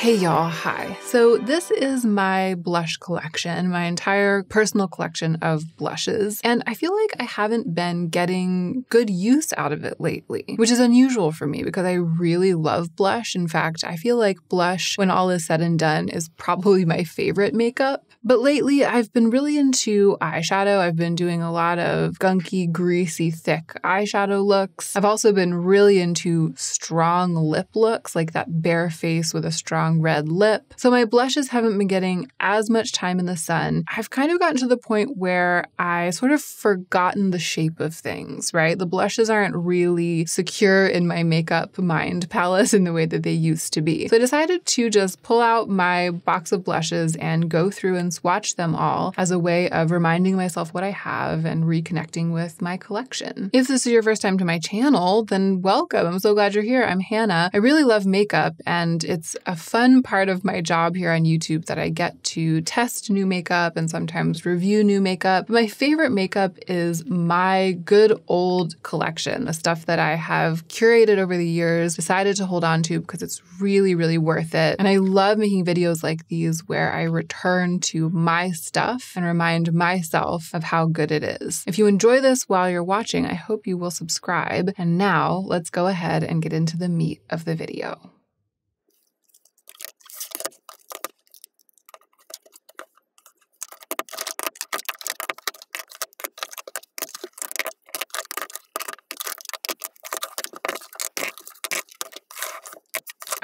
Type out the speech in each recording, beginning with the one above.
Hey y'all, hi. So this is my blush collection, my entire personal collection of blushes, and I feel like I haven't been getting good use out of it lately, which is unusual for me because I really love blush. In fact, I feel like blush, when all is said and done, is probably my favorite makeup. But lately, I've been really into eyeshadow. I've been doing a lot of gunky, greasy, thick eyeshadow looks. I've also been really into strong lip looks, like that bare face with a strong red lip. So my blushes haven't been getting as much time in the sun. I've kind of gotten to the point where I sort of forgotten the shape of things, right? The blushes aren't really secure in my makeup mind palace in the way that they used to be. So I decided to just pull out my box of blushes and go through and swatch them all as a way of reminding myself what I have and reconnecting with my collection. If this is your first time to my channel, then welcome. I'm so glad you're here. I'm Hannah. I really love makeup, and it's a fun part of my job here on YouTube that I get to test new makeup and sometimes review new makeup. My favorite makeup is my good old collection, the stuff that I have curated over the years, decided to hold on to because it's really, really worth it. And I love making videos like these where I return to my stuff and remind myself of how good it is. If you enjoy this while you're watching, I hope you will subscribe. And now let's go ahead and get into the meat of the video.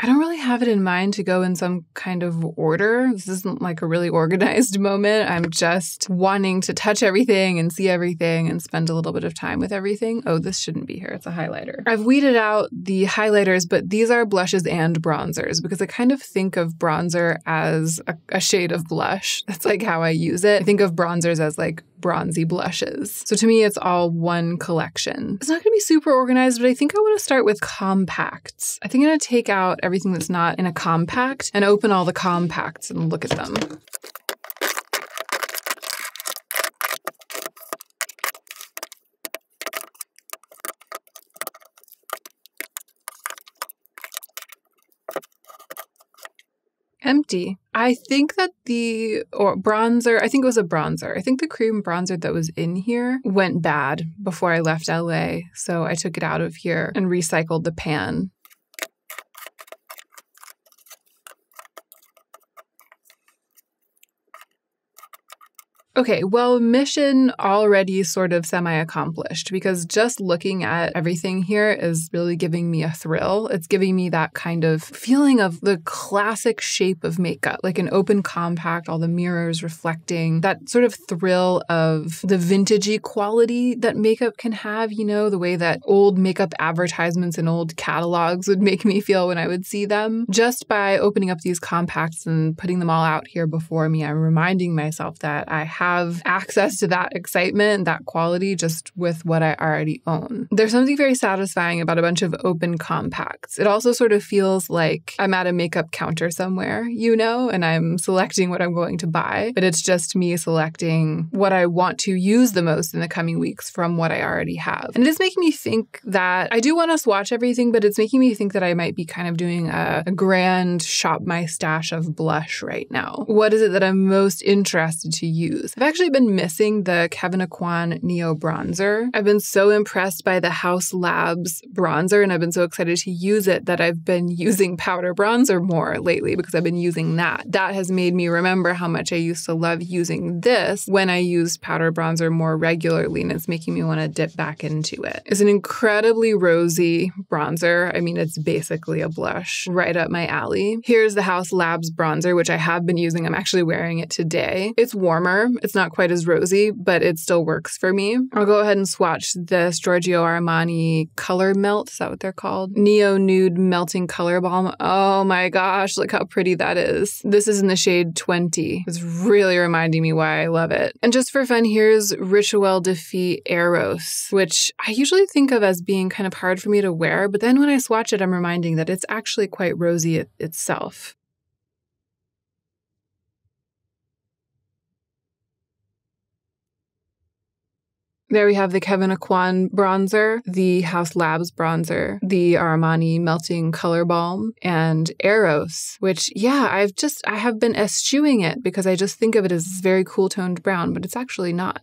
I don't really have it in mind to go in some kind of order. This isn't like a really organized moment. I'm just wanting to touch everything and see everything and spend a little bit of time with everything. Oh, this shouldn't be here. It's a highlighter. I've weeded out the highlighters, but these are blushes and bronzers because I kind of think of bronzer as a shade of blush. That's like how I use it. I think of bronzers as like bronzy blushes. So to me, it's all one collection. It's not going to be super organized, but I think I want to start with compacts. I think I'm going to take out everything that's not in a compact and open all the compacts and look at them. Empty. I think that bronzer, I think it was a bronzer. I think the cream bronzer that was in here went bad before I left LA. So I took it out of here and recycled the pan. Okay, well, mission already sort of semi-accomplished because just looking at everything here is really giving me a thrill. It's giving me that kind of feeling of the classic shape of makeup, like an open compact, all the mirrors reflecting, that sort of thrill of the vintagey quality that makeup can have, you know, the way that old makeup advertisements and old catalogs would make me feel when I would see them. Just by opening up these compacts and putting them all out here before me, I'm reminding myself that I have access to that excitement, that quality, just with what I already own. There's something very satisfying about a bunch of open compacts. It also sort of feels like I'm at a makeup counter somewhere, you know, and I'm selecting what I'm going to buy, but it's just me selecting what I want to use the most in the coming weeks from what I already have. And it is making me think that I do want to swatch everything, but it's making me think that I might be kind of doing a grand shop my stash of blush right now. What is it that I'm most interested to use? I've actually been missing the Kevyn Aucoin Neo Bronzer. I've been so impressed by the Haus Labs bronzer, and I've been so excited to use it that I've been using powder bronzer more lately because I've been using that. That has made me remember how much I used to love using this when I used powder bronzer more regularly, and it's making me want to dip back into it. It's an incredibly rosy bronzer. I mean, it's basically a blush right up my alley. Here's the Haus Labs bronzer, which I have been using. I'm actually wearing it today. It's warmer. It's not quite as rosy, but it still works for me. I'll go ahead and swatch this Giorgio Armani Color Melt. Is that what they're called? Neo Nude Melting Color Balm. Oh my gosh, look how pretty that is. This is in the shade 20. It's really reminding me why I love it. And just for fun, here's Rituel de Fille Eros, which I usually think of as being kind of hard for me to wear, but then when I swatch it, I'm reminding that it's actually quite rosy itself. There we have the Kevyn Aucoin bronzer, the House Labs bronzer, the Armani Melting Color Balm, and Eros, which, yeah, I have been eschewing it because I just think of it as very cool toned brown, but it's actually not.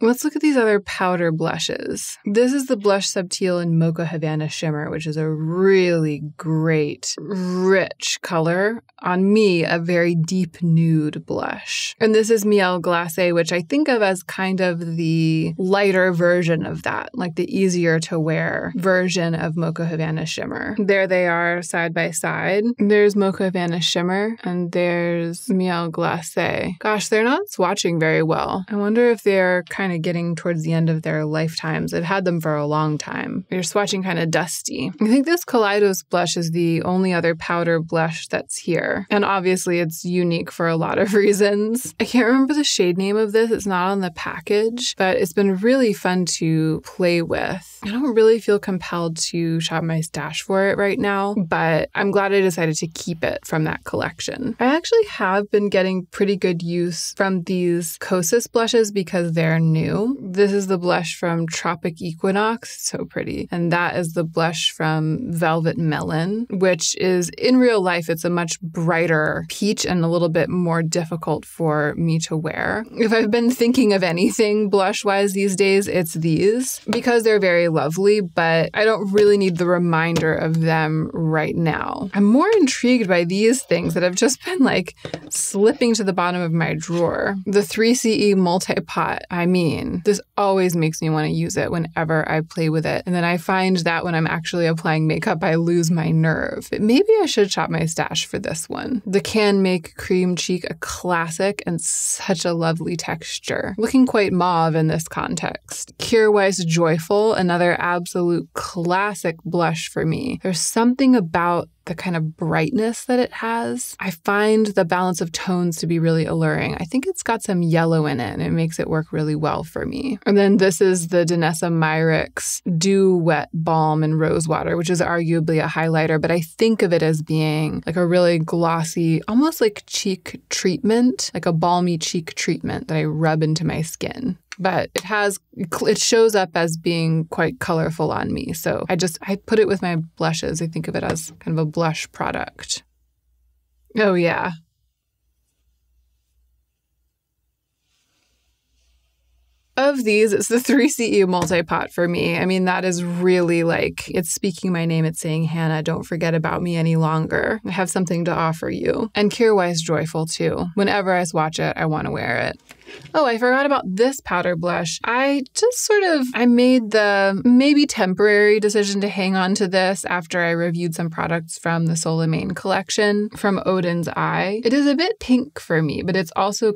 Let's look at these other powder blushes. This is the Blush Subtil in Mocha Havana Shimmer, which is a really great, rich color. On me, a very deep nude blush. And this is Miel Glacé, which I think of as kind of the lighter version of that, like the easier to wear version of Mocha Havana Shimmer. There they are side by side. There's Mocha Havana Shimmer and there's Miel Glacé. Gosh, they're not swatching very well. I wonder if they're kind of getting towards the end of their lifetimes. I've had them for a long time. They're swatching kind of dusty. I think this Kaleidos blush is the only other powder blush that's here. And obviously it's unique for a lot of reasons. I can't remember the shade name of this. It's not on the package, but it's been really fun to play with. I don't really feel compelled to shop my stash for it right now, but I'm glad I decided to keep it from that collection. I actually have been getting pretty good use from these Kosas blushes because they're new. This is the blush from Tropic Equinox, so pretty. And that is the blush from Velvet Melon, which is, in real life, it's a much brighter peach and a little bit more difficult for me to wear. If I've been thinking of anything blush-wise these days, it's these, because they're very lovely, but I don't really need the reminder of them right now. I'm more intrigued by these things that have just been like slipping to the bottom of my drawer. The 3CE multi-pot, I mean, this always makes me want to use it whenever I play with it. And then I find that when I'm actually applying makeup, I lose my nerve. But maybe I should shop my stash for this one. The Can Make Cream Cheek, a classic and such a lovely texture. Looking quite mauve in this context. Kjaer Weis Joyful, another absolute classic blush for me. There's something about the kind of brightness that it has. I find the balance of tones to be really alluring. I think it's got some yellow in it and it makes it work really well for me. And then this is the Danessa Myricks Dew Wet Balm in Rosewater, which is arguably a highlighter, but I think of it as being like a really glossy, almost like cheek treatment, like a balmy cheek treatment that I rub into my skin. But it shows up as being quite colorful on me. So I put it with my blushes. I think of it as kind of a blush product. Oh, yeah. Of these, it's the 3CE multi-pot for me. I mean, that is really like, it's speaking my name. It's saying, Hannah, don't forget about me any longer. I have something to offer you. And Kjaer Weis Joyful, too. Whenever I swatch it, I want to wear it. Oh, I forgot about this powder blush. I made the maybe temporary decision to hang on to this after I reviewed some products from the Soleimane collection from Odin's Eye. It is a bit pink for me, but it's also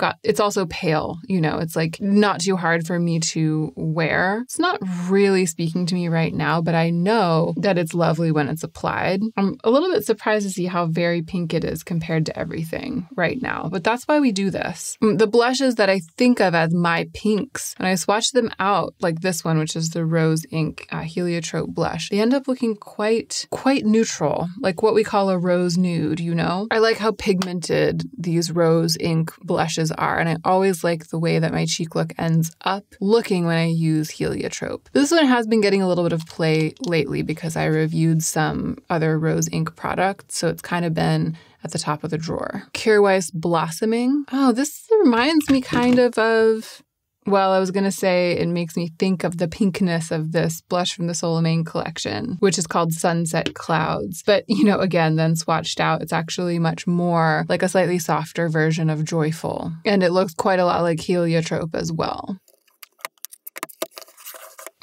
pale. You know, it's like not too hard for me to wear. It's not really speaking to me right now, but I know that it's lovely when it's applied. I'm a little bit surprised to see how very pink it is compared to everything right now, but that's why we do this. The blushes that I think of as my pinks, when I swatch them out, like this one, which is the Rose Ink Heliotrope blush, they end up looking quite neutral, like what we call a rose nude, you know? I like how pigmented these Rose Ink blushes are, and I always like the way that my cheek look ends up looking when I use Heliotrope. This one has been getting a little bit of play lately because I reviewed some other Rose Ink products, so it's kind of been at the top of the drawer. Kjaer Weis Blossoming. Oh, this reminds me kind of, well, I was going to say it makes me think of the pinkness of this blush from the Soleimane collection, which is called Sunset Clouds. But, you know, again, then swatched out, it's actually much more like a slightly softer version of Joyful. And it looks quite a lot like Heliotrope as well.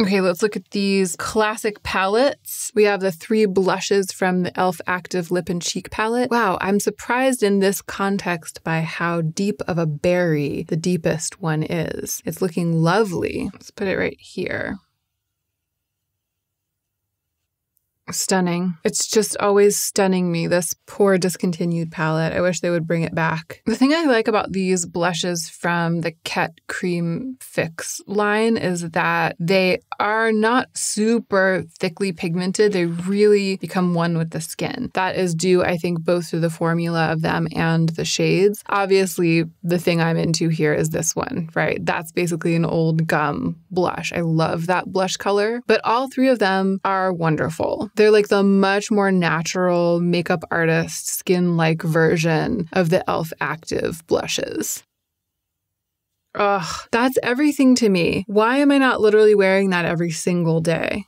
Okay, let's look at these classic palettes. We have the 3 blushes from the e.l.f. Active Lip and Cheek palette. Wow, I'm surprised in this context by how deep of a berry the deepest one is. It's looking lovely. Let's put it right here. Stunning. It's just always stunning me, this poor discontinued palette. I wish they would bring it back. The thing I like about these blushes from the Ket Cream Fix line is that they are not super thickly pigmented. They really become one with the skin. That is due, I think, both to the formula of them and the shades. Obviously, the thing I'm into here is this one, right? That's basically an old gum blush. I love that blush color, but all three of them are wonderful. They're like the much more natural makeup artist skin-like version of the e.l.f. Active blushes. Ugh, that's everything to me. Why am I not literally wearing that every single day?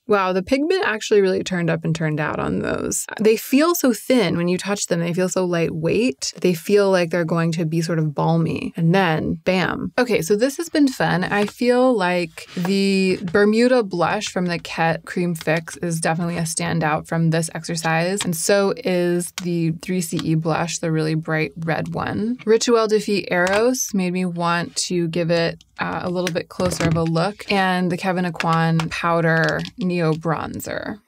Wow, the pigment actually really turned up and turned out on those. They feel so thin when you touch them. They feel so lightweight. They feel like they're going to be sort of balmy. And then, bam. Okay, so this has been fun. I feel like the Bermuda blush from the Ket Cream Fix is definitely a standout from this exercise. And so is the 3CE blush, the really bright red one. Rituel de Fille Eros made me want to give it a little bit closer of a look. And the Kevyn Aucoin Powder Neo Bronzer.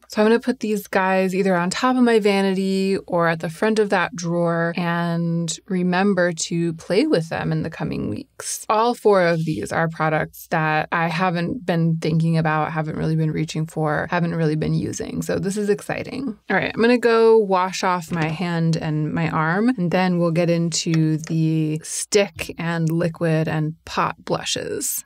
So I'm going to put these guys either on top of my vanity or at the front of that drawer and remember to play with them in the coming weeks. All four of these are products that I haven't been thinking about, haven't really been reaching for, haven't really been using. So this is exciting. All right, I'm going to go wash off my hand and my arm, and then we'll get into the stick and liquid and pot blushes.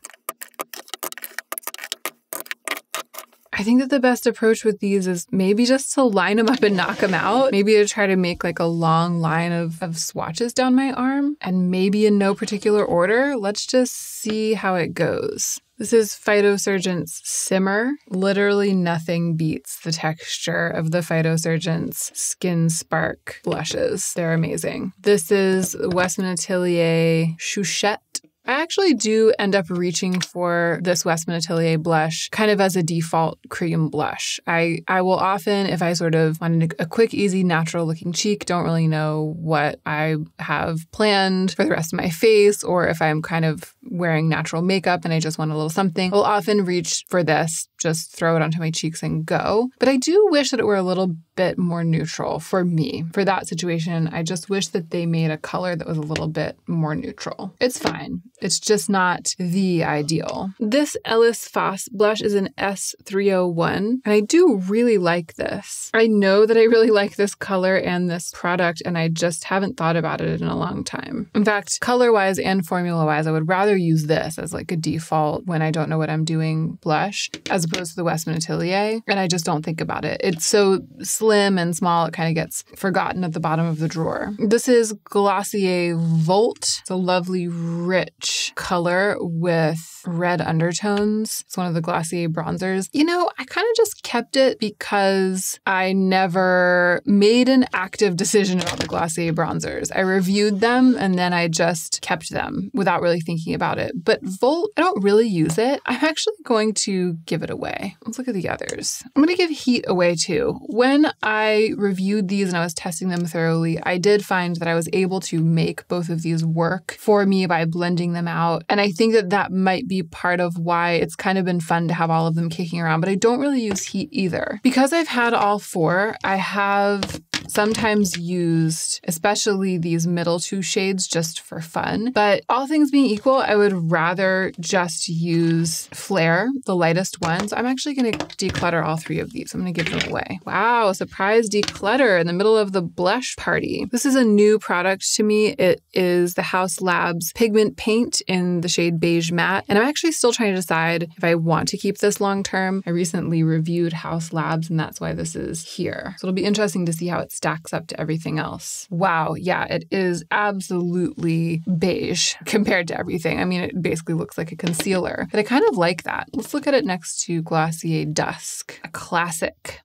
I think that the best approach with these is maybe just to line them up and knock them out. Maybe to try to make like a long line of swatches down my arm, and maybe in no particular order. Let's just see how it goes. This is Phytosurgent's Simmer. Literally nothing beats the texture of the Phytosurgent's Skin Spark blushes. They're amazing. This is Westman Atelier Chouchette. I actually do end up reaching for this Westman Atelier blush kind of as a default cream blush. I will often, if I sort of want a quick, easy, natural looking cheek, don't really know what I have planned for the rest of my face, or if I'm kind of wearing natural makeup and I just want a little something, I'll often reach for this, just throw it onto my cheeks and go. But I do wish that it were a little bit more neutral for me. For that situation, I just wish that they made a color that was a little bit more neutral. It's fine. It's just not the ideal. This Ellis Fass blush is an S301, and I do really like this. I know that I really like this color and this product, and I just haven't thought about it in a long time. In fact, color-wise and formula-wise, I would rather use this as like a default when I don't know what I'm doing blush, as opposed to the Westman Atelier, and I just don't think about it. It's so slim and small, it kind of gets forgotten at the bottom of the drawer. This is Glossier Volt. It's a lovely, rich color with red undertones. It's one of the Glossier bronzers. You know, I kind of just kept it because I never made an active decision about the Glossier bronzers. I reviewed them and then I just kept them without really thinking about it. But Volt, I don't really use it. I'm actually going to give it away. Let's look at the others. I'm going to give Heat away too. When I reviewed these and I was testing them thoroughly, I did find that I was able to make both of these work for me by blending them out. And I think that that might be part of why it's kind of been fun to have all of them kicking around, but I don't really use Heat either. Because I've had all four, I have sometimes used especially these middle two shades just for fun. But all things being equal, I would rather just use Flare, the lightest one. So I'm actually going to declutter all three of these. I'm going to give them away. Wow, surprise declutter in the middle of the blush party. This is a new product to me. It is the Haus Labs Pigment Paint in the shade Beige Matte. And I'm actually still trying to decide if I want to keep this long term. I recently reviewed Haus Labs and that's why this is here. So it'll be interesting to see how it stacks up to everything else. Wow, yeah, it is absolutely beige compared to everything. I mean, it basically looks like a concealer, but I kind of like that. Let's look at it next to Glossier Dusk, a classic.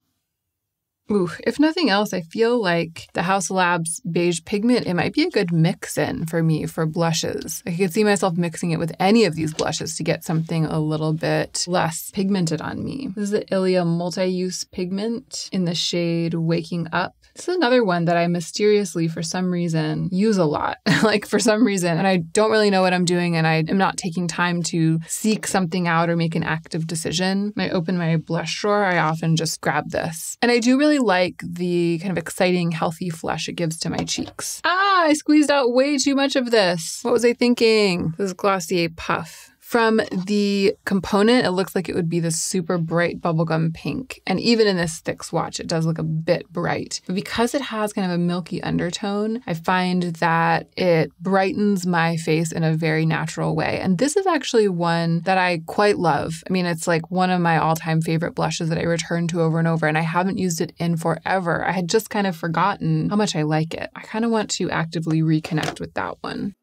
Ooh, if nothing else, I feel like the House Labs beige pigment, it might be a good mix-in for me for blushes. I could see myself mixing it with any of these blushes to get something a little bit less pigmented on me. This is the e.l.f. multi-use pigment in the shade Waking Up. This is another one that I mysteriously, for some reason, use a lot. Like for some reason, and I don't really know what I'm doing, and I am not taking time to seek something out or make an active decision. When I open my blush drawer, I often just grab this. And I do really like the kind of exciting, healthy flush it gives to my cheeks. I squeezed out way too much of this. What was I thinking? This is Glossier Puff. From the component, it looks like it would be this super bright bubblegum pink. And even in this thick swatch, it does look a bit bright. But because it has kind of a milky undertone, I find that it brightens my face in a very natural way. And this is actually one that I quite love. I mean, it's like one of my all-time favorite blushes that I return to over and over, and I haven't used it in forever. I had just kind of forgotten how much I like it. I kind of want to actively reconnect with that one.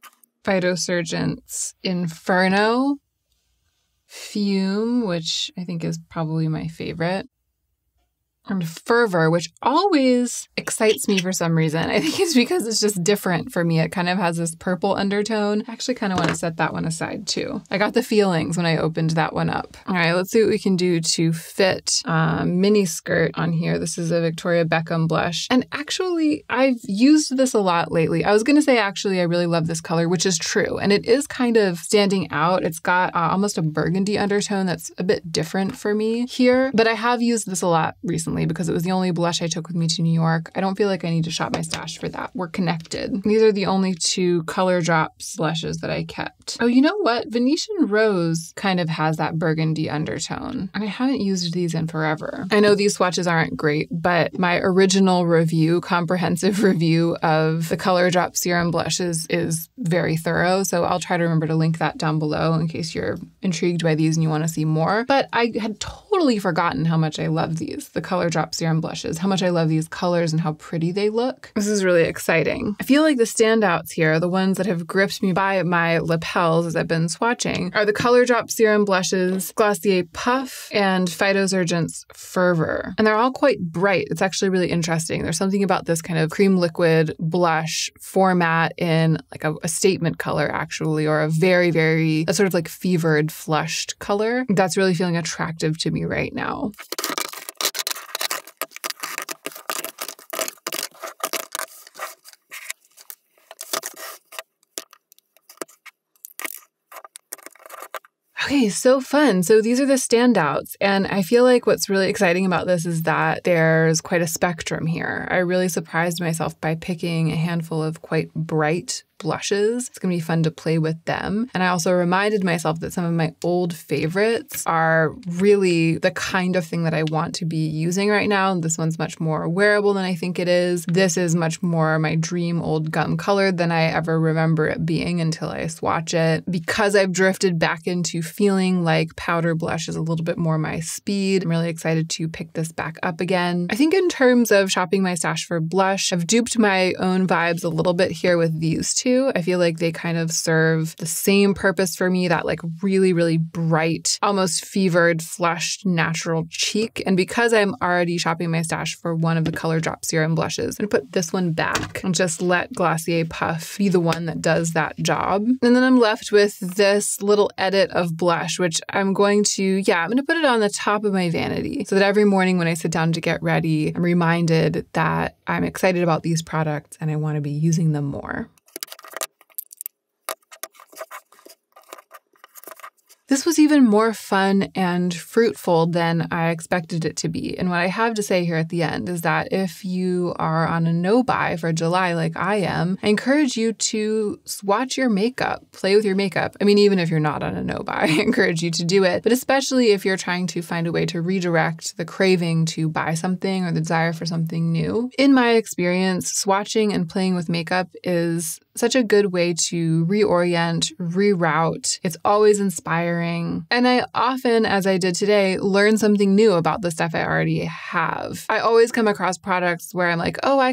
Phytosurgent's Inferno Fume, which I think is probably my favorite. And Fervor, which always excites me for some reason. I think it's because it's just different for me. It kind of has this purple undertone. I actually kind of want to set that one aside too. I got the feelings when I opened that one up. All right, let's see what we can do to fit mini skirt on here. This is a Victoria Beckham blush. And actually, I've used this a lot lately. I was going to say, actually, I really love this color, which is true. And it is kind of standing out. It's got almost a burgundy undertone that's a bit different for me here. But I have used this a lot recently because it was the only blush I took with me to New York. I don't feel like I need to shop my stash for that. We're connected. These are the only two color drops blushes that I kept. Oh, you know what? Venetian Rose kind of has that burgundy undertone. I haven't used these in forever. I know these swatches aren't great, but my original review, comprehensive review of the color drop serum blushes is very thorough. So I'll try to remember to link that down below in case you're intrigued by these and you want to see more. But I had totally forgotten how much I love these, the color drop serum blushes, how much I love these colors and how pretty they look. This is really exciting. I feel like the standouts here, the ones that have gripped me by my lapels as I've been swatching, are the color drop serum blushes, Glossier Puff, and Phytosurgent's Fervor. And they're all quite bright. It's actually really interesting. There's something about this kind of cream liquid blush format in like a statement color actually, or a a sort of like fevered, flushed color. That's really feeling attractive to me right now. Okay, so fun. So these are the standouts. And I feel like what's really exciting about this is that there's quite a spectrum here. I really surprised myself by picking a handful of quite bright blushes. It's going to be fun to play with them. And I also reminded myself that some of my old favorites are really the kind of thing that I want to be using right now. This one's much more wearable than I think it is. This is much more my dream old gum colored than I ever remember it being until I swatch it. Because I've drifted back into feeling like powder blush is a little bit more my speed, I'm really excited to pick this back up again. I think in terms of shopping my stash for blush, I've duped my own vibes a little bit here with these two. I feel like they kind of serve the same purpose for me, that like really, really bright, almost fevered, flushed, natural cheek. And because I'm already shopping my stash for one of the color drop serum blushes, I'm gonna put this one back and just let Glossier Puff be the one that does that job. And then I'm left with this little edit of blush, which I'm going to put it on the top of my vanity so that every morning when I sit down to get ready, I'm reminded that I'm excited about these products and I want to be using them more. This was even more fun and fruitful than I expected it to be. And what I have to say here at the end is that if you are on a no-buy for July like I am, I encourage you to swatch your makeup, play with your makeup. I mean, even if you're not on a no-buy, I encourage you to do it. But especially if you're trying to find a way to redirect the craving to buy something or the desire for something new. In my experience, swatching and playing with makeup is such a good way to reorient, reroute. It's always inspiring considering. And I often, as I did today, learn something new about the stuff I already have. I always come across products where I'm like, oh, I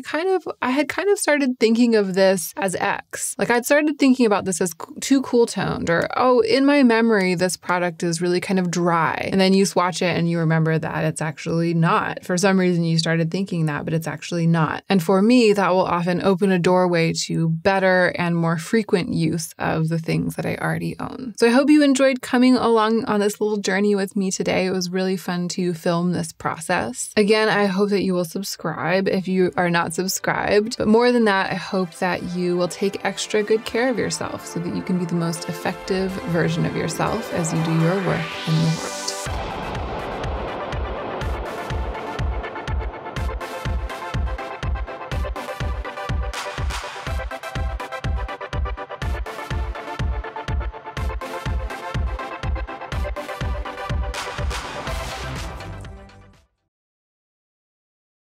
had kind of started thinking of this as X. Like I'd started thinking about this as too cool toned, or, oh, in my memory, this product is really kind of dry. And then you swatch it and you remember that it's actually not. For some reason, you started thinking that, but it's actually not. And for me, that will often open a doorway to better and more frequent use of the things that I already own. So I hope you enjoyed coming along on this little journey with me today. It was really fun to film this process. Again, I hope that you will subscribe if you are not subscribed. But more than that, I hope that you will take extra good care of yourself so that you can be the most effective version of yourself as you do your work in the world.